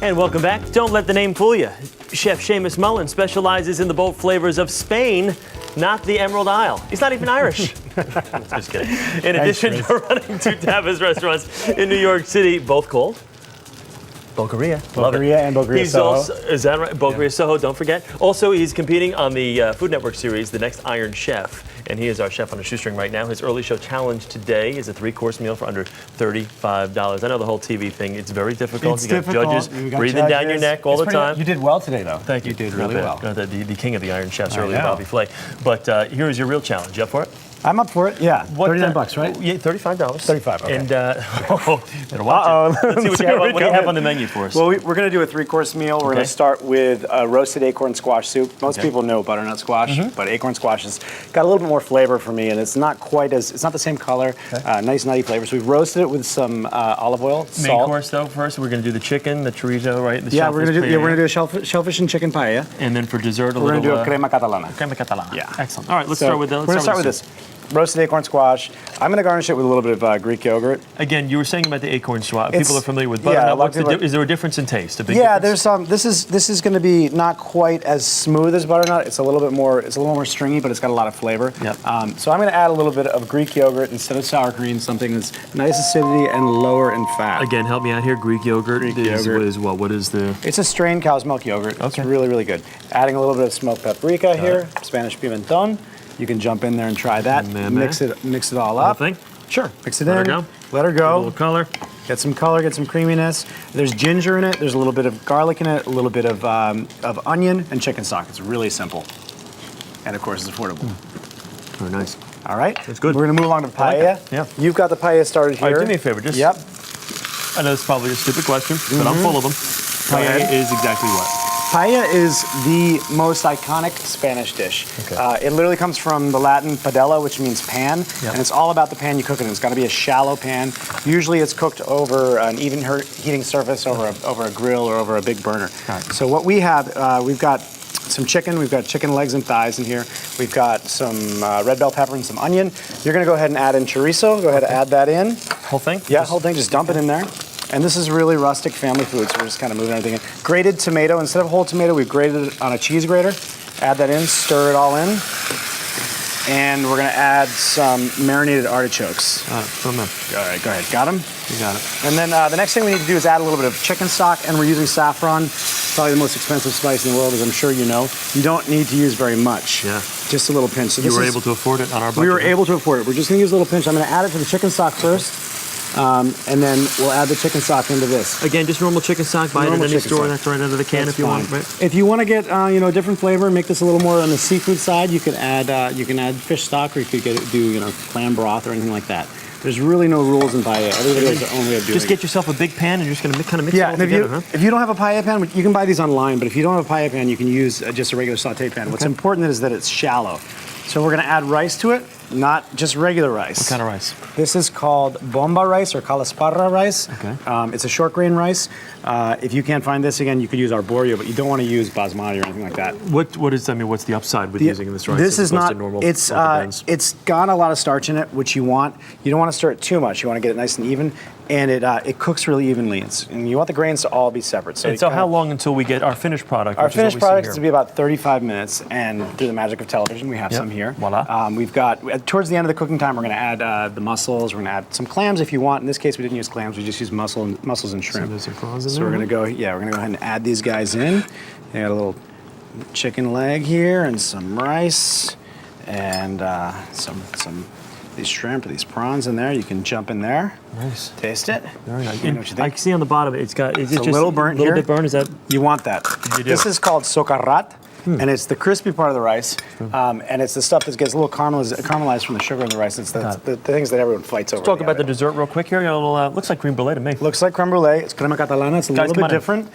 And welcome back. Don't let the name fool you. Chef Seamus Mullen specializes in the bold flavors of Spain, not the Emerald Isle. He's not even Irish. Just kidding. In addition to running 2 tapas restaurants in New York City, both called Bulgaria. Bulgaria and Bulgaria He's Soho. Also, is that right? Bulgaria Soho, don't forget. Also, he's competing on the Food Network series, The Next Iron Chef. And he is our chef on a shoestring right now. His early show challenge today is a 3-course meal for under $35. I know the whole TV thing, it's very difficult. It's you got difficult. judges You got breathing down your neck all the time. You did well today, though. Thank you. You did really well. The king of the Iron Chefs earlier, Bobby Flay. But here is your real challenge. You up for it? I'm up for it, yeah. 39 bucks, right? Yeah, $35. 35, okay. And better watch it. Let's see what you have on the menu for us. Well, we're going to do a 3-course meal. We're going to start with roasted acorn squash soup. Most people know butternut squash, but acorn squash has got a little bit more flavor for me, and it's not the same color, nice nutty flavor. So we've roasted it with some olive oil, salt. Main course, though, first we're going to do the chicken, the chorizo, right? The we're going to do a shellfish and chicken paella. And then for dessert, we're going to do a crema catalana. Crema catalana. Yeah. Excellent. All right, let's start with we're going to start with this. Roasted acorn squash. I'm going to garnish it with a little bit of Greek yogurt. Again, you were saying about the acorn squash. People are familiar with butternut. Is there a difference in taste? There's some. This is going to be not quite as smooth as butternut. It's a little bit more. It's a little more stringy, but it's got a lot of flavor. Yep. So I'm going to add a little bit of Greek yogurt instead of sour cream. Something that's nice acidity and lower in fat. Again, help me out here. Greek yogurt. Yogurt. What is the? It's a strained cow's milk yogurt. Okay. It's really, really good. Adding a little bit of smoked paprika here, Spanish pimentón. You can jump in there and try that. Mix it all up. Whole thing? Sure. Mix it in. Let her go. A little color. Get some color, get some creaminess. There's ginger in it. There's a little bit of garlic in it, a little bit of onion and chicken stock. It's really simple. And of course, it's affordable. Very nice. All right. That's good. We're going to move along to paella. Yeah. You've got the paella started here. All right, do me a favor. Yep. I know it's probably a stupid question, but I'm full of them. Paella is exactly what? Paella is the most iconic Spanish dish. Okay. It literally comes from the Latin padella, which means pan, and it's all about the pan you cook it in. It's got to be a shallow pan. Usually it's cooked over an even heating surface, over a grill or over a big burner. Right. So what we have, we've got some chicken. We've got chicken legs and thighs in here. We've got some red bell pepper and some onion. You're going to go ahead and add in chorizo. Go ahead and add that in. Whole thing? Yeah, whole thing. Just dump it in there. And this is really rustic family food, so we're just kind of moving everything in. Grated tomato. Instead of whole tomato, we've grated it on a cheese grater. Add that in, stir it all in. And we're going to add some marinated artichokes. Throw them in. All right, go ahead. Got them? You got it. And then the next thing we need to do is add a little bit of chicken stock, and we're using saffron. Probably the most expensive spice in the world, as I'm sure you know. You don't need to use very much. Yeah. Just a little pinch. So you were able to afford it on our budget? We were able to afford it. We're just going to use a little pinch. I'm going to add it to the chicken stock first. And then we'll add the chicken stock into this. Again, just normal chicken stock. Buy it in any store. That's right out of the can if you want. Right? If you want to get a different flavor and make this a little more on the seafood side, you could add fish stock, or you could do clam broth or anything like that. There's really no rules in paella. Everybody has their own way of doing it. Just get yourself a big pan and you're just going to kind of mix it all together. If you don't have a paella pan, you can buy these online. But if you don't have a paella pan, you can use just a regular saute pan. Okay. What's important is that it's shallow. So we're going to add rice to it, not just regular rice. What kind of rice? This is called bomba rice or calasparra rice. Okay. It's a short grain rice. If you can't find this, again, you could use arborio, but you don't want to use basmati or anything like that. What's the upside with using this rice? This is not, it's got a lot of starch in it, which you want. You don't want to stir it too much. You want to get it nice and even. And it cooks really evenly. And you want the grains to all be separate. So how long until we get our finished product? Our finished product is to be about 35 minutes, and through the magic of television, we have some here. Voila. We've got, towards the end of the cooking time, we're going to add the mussels. We're going to add some clams if you want. In this case, we didn't use clams. We just used mussels and shrimp. So we're going to go ahead and add these guys in. We got a little chicken leg here and some rice and some these shrimp or these prawns in there. You can jump in there. Nice. Taste it. Very nice. What you think? I can see on the bottom it's got. Is it just a little burnt here? A little bit burnt. Is that? You want that. You do. This is called socarrat. And it's the crispy part of the rice, and it's the stuff that gets a little caramelized from the sugar in the rice. It's the things that everyone fights over. Let's talk about the dessert real quick here. Looks like creme brulee to me. Looks like creme brulee. It's crema catalana. It's a little bit different.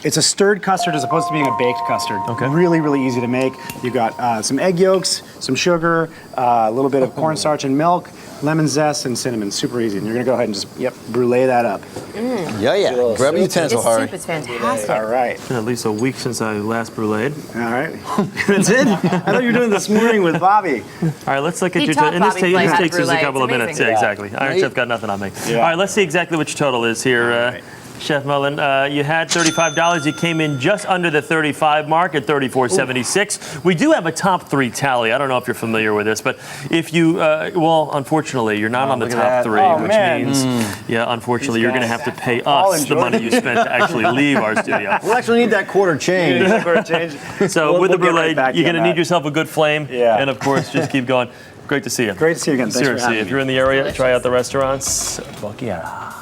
It's a stirred custard as opposed to being a baked custard. Okay. Really, really easy to make. You've got some egg yolks, some sugar, a little bit of cornstarch and milk, lemon zest, and cinnamon. Super easy. And you're going to go ahead and just, brulee that up. Yeah. Grab a utensil, Harry. This soup is fantastic. All right. It's been at least a week since I last bruleed. All right. That's it? I thought you were doing this morning with Bobby. All right, let's look at your total. And this takes us a couple of minutes. Yeah, exactly. Iron Chef got nothing on me. Yeah. All right, let's see exactly what your total is here. Chef Mullen, you had $35. You came in just under the 35 mark at $34.76. We do have a top 3 tally. I don't know if you're familiar with this, but if you, well, unfortunately, you're not on the top 3, which means, yeah, unfortunately, you're going to have to pay us the money you spent to actually leave our studio. We'll actually need that quarter change. So with the brulee, right you're going to need yourself a good flame, Yeah. and of course, just keep going. Great to see you. Great to see you again. Thanks for Seriously, having if me. you're in the area, try out the restaurants. Fuck yeah.